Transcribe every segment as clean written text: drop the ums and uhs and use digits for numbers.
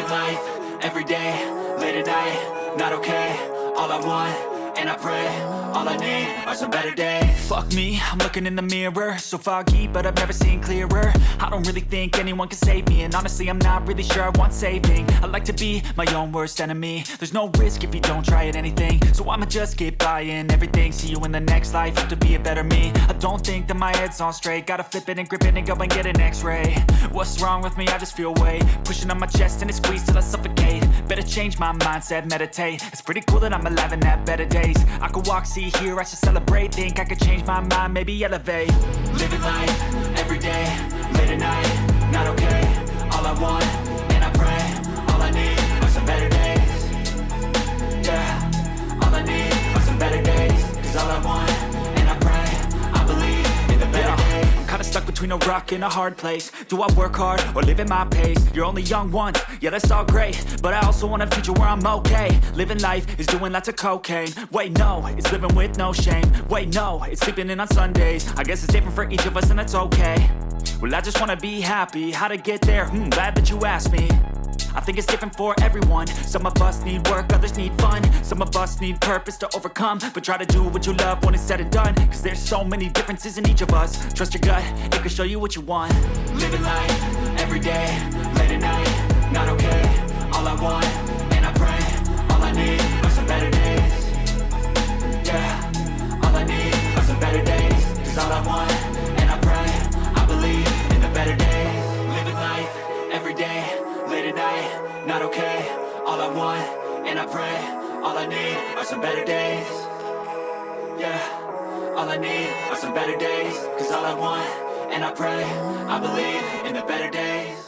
Living life, everyday, late at night, not okay. All I want, and I pray, all I need are some better days. Fuck me, I'm looking in the mirror, so foggy, but I've never seen clearer. I don't really think anyone can save me, and honestly I'm not really sure I want saving. I like to be my own worst enemy. There's no risk if you don't try at anything, so I'ma just keep buying everything. See you in the next life, hope to be a better me. I don't think that my head's on straight, gotta flip it and grip it and go and get an x-ray. What's wrong with me? I just feel weight pushing on my chest and it squeezes till I suffocate. Better change my mindset, meditate. It's pretty cool that I'm alive and have better days. I could walk, see, hear, I should celebrate. Think I could change my mind, maybe elevate. Living life, everyday, late at night, not okay. All I want, and I pray, all I need are some better days. Yeah, all I need are some better days. Cause all I want, and I pray, I believe in the better days. I'm kinda stuck between a rock and a hard place. Do I work hard or live at my pace? You're only young once, yeah that's all great, but I also want a future where I'm okay. Living life is doing lots of cocaine. Wait no, it's living with no shame. Wait no, it's sleeping in on Sundays. I guess it's different for each of us and that's okay. Well I just wanna be happy, how to get there? Glad that you asked me. I think it's different for everyone. Some of us need work, others need fun. Some of us need purpose to overcome. But try to do what you love when it's said and done. Cause there's so many differences in each of us. Trust your gut, it can show you what you want. Living life, everyday, late at night, not okay. All I want, and I pray, all I need are some better days. Yeah, all I need are some better days. Cause all I want, and I pray, I believe in the better days. Living life, everyday, late at night, not okay. All I want, and I pray, all I need are some better days. Yeah, all I need are some better days. Cause all I want, and I pray, I believe in the better days.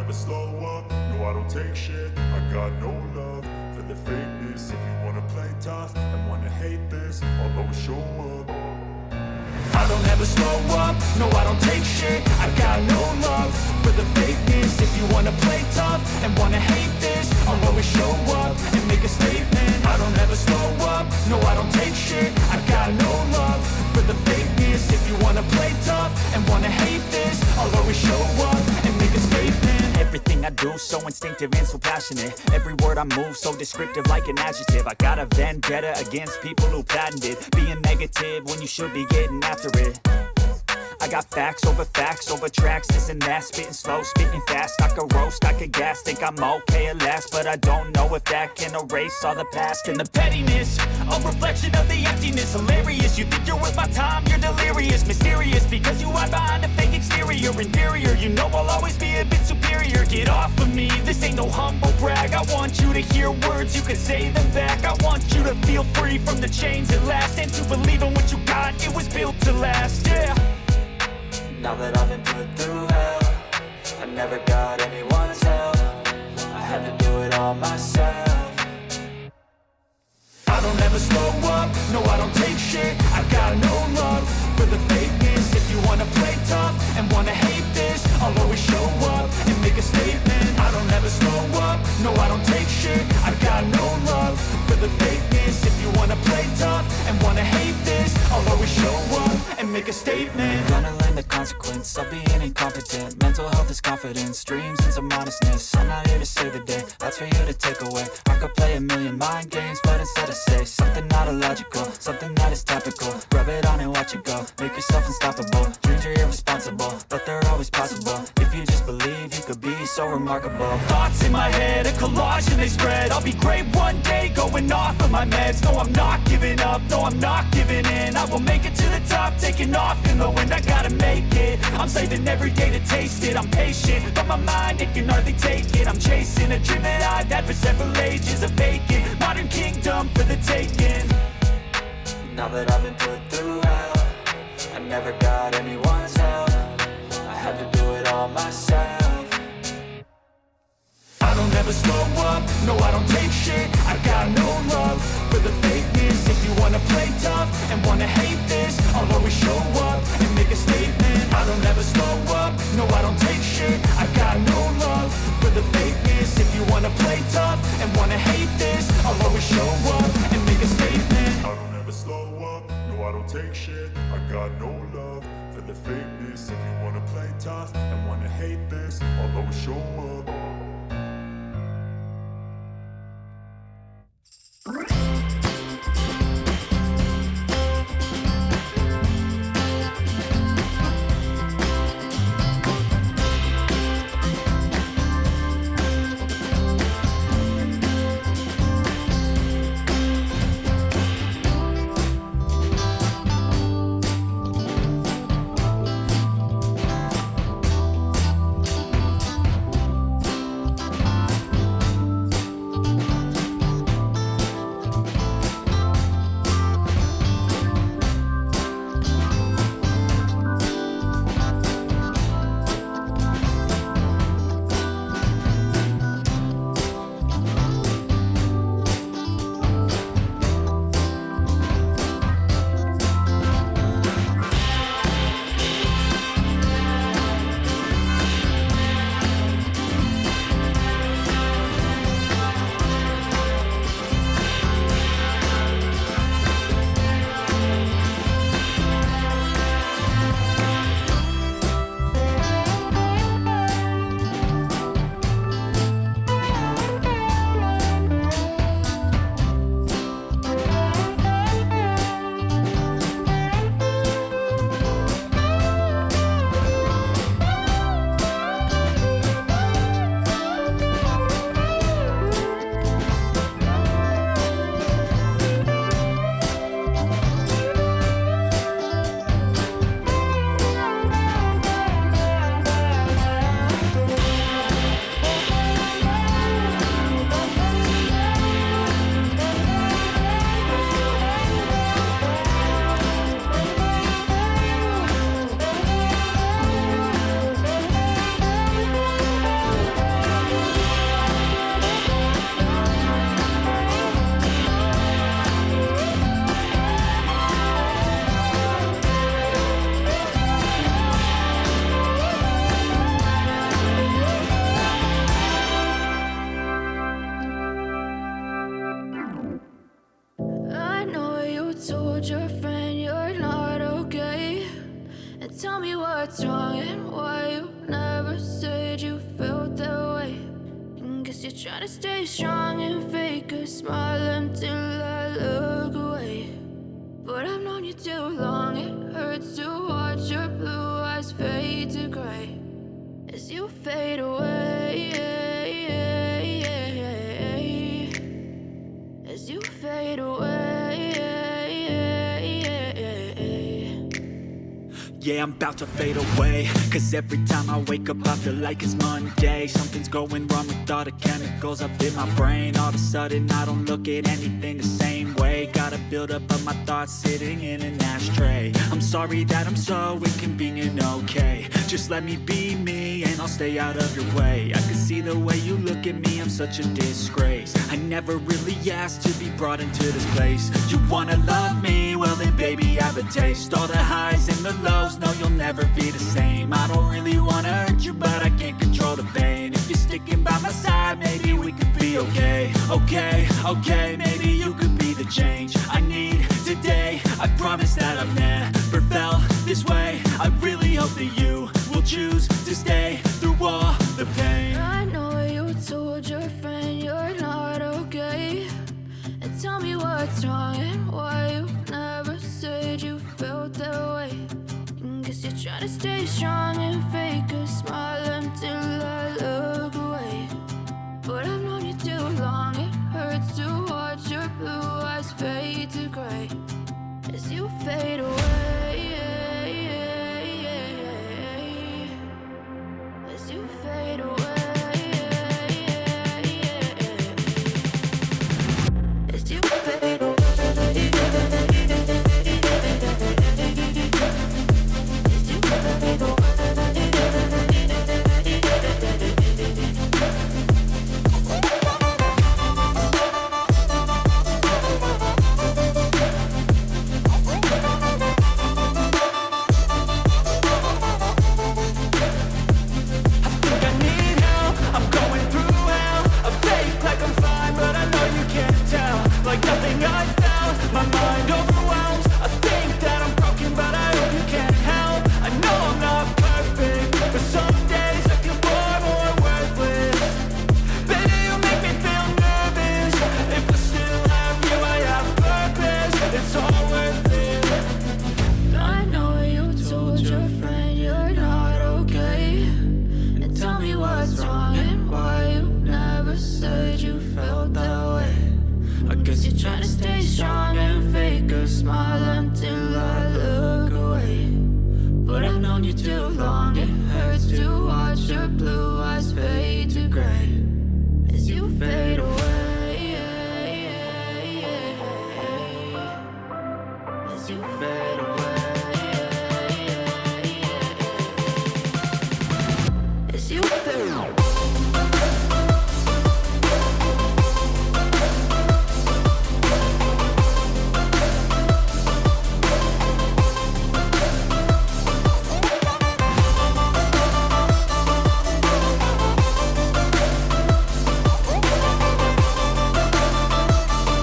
never slow up, no I don't take shit. I got no love for the fakeness. If you wanna play tough and wanna hate this, I'll always show up. I don't ever slow up, no I don't take shit. I got no love for the fakeness. If you wanna play tough and wanna hate this, I'll always show up and make a statement. I don't ever slow up, no I don't take shit. I got no love for the fakeness. If you wanna play tough and wanna hate this, I'll always show up and make a statement. Everything I do so instinctive and so passionate. Every word I move so descriptive like an adjective. I got a vendetta against people who patented being negative when you should be getting after it. I got facts over tracks, this and that. Spitting slow, spitting fast. I could roast, I could gas. Think I'm okay at last, but I don't know if that can erase all the past. And the pettiness, a reflection of the emptiness. Hilarious, you think you're worth my time, you're delirious. Mysterious, because you hide behind a fake exterior. Inferior, you know I'll always be a bit superior. Get off of me, this ain't no humble brag. I want you to hear words, you can say them back. I want you to feel free from the chains at last, and to believe in what you got, it was built to last, yeah. Now that I've been put through hell, I never got anyone's help. I had to do it all myself. I don't ever slow up, no I don't take shit. I got no love for the fakeness. If you wanna play tough and wanna hate this, I'll always show up and make a statement. I don't ever slow up, no I don't take shit. I got no love for the fakeness. If you wanna play tough and wanna hate this, I'll always show up and make a statement. Gonna learn the consequence of being incompetent. Mental health is confidence, dreams and some honestness. I'm not here to save the day, that's for you to take away. I could play a million mind games, but instead I say something not illogical, something that is topical. Rub it on and watch it go, make yourself unstoppable. Dreams are irresponsible, but they're always possible. If you just believe, you could be so remarkable. Thoughts in my head, a collage and they spread. I'll be great one day, going off of my meds. No, I'm not giving up, no, I'm not giving in. I will make it to the top, taking off in the wind. I gotta make it, I'm saving every day to taste it. I'm patient, but my mind, it can hardly take it. I'm chasing a dream that I've had for several ages. A vacant, modern kingdom for the taking. Now that I've been put through hell, I never got anyone's help. I had to do it all myself. I don't ever slow up, no I don't take shit. I got no love for the fakeness. If you wanna play tough and wanna hate this, I'll always show up and make a statement. I don't ever slow up, no I don't take shit. I got no love for the fakeness. If you wanna play tough and wanna hate this, I'll always show up and make a statement. I don't ever slow up, no I don't take shit. I got no love for the fakeness. If you wanna play tough and wanna hate this, I'll always show up. Try to stay strong and fake a smile until I look away. But I've known you too long, it hurts to watch your blue eyes fade to gray as you fade away. As you fade away. Yeah, I'm about to fade away, cause every time I wake up I feel like it's Monday. Something's going wrong with all the chemicals up in my brain. All of a sudden I don't look at anything the same way. Got a buildup of my thoughts sitting in an ashtray. I'm sorry that I'm so inconvenient, okay. Just let me be me and I'll stay out of your way. I can see the way you look at me, I'm such a disgrace. I never really asked to be brought into this place. You wanna love me? Well then baby I have a taste. All the highs and the lows, no you'll never be the same. I don't really wanna hurt you but I can't control the pain. If you're sticking by my side maybe we could be okay. Okay, maybe you could be the change I need today. I promise that I've never felt this way. I really hope that you will choose to stay through all the pain. I know you told your friend you're not okay, and tell me what's wrong and why you never said you felt that way. Guess you're trying to stay strong and fake a smile until I look away. But I've known you too long, it hurts to watch your blue eyes fade to gray as you fade away. As you fade away. As you fade away.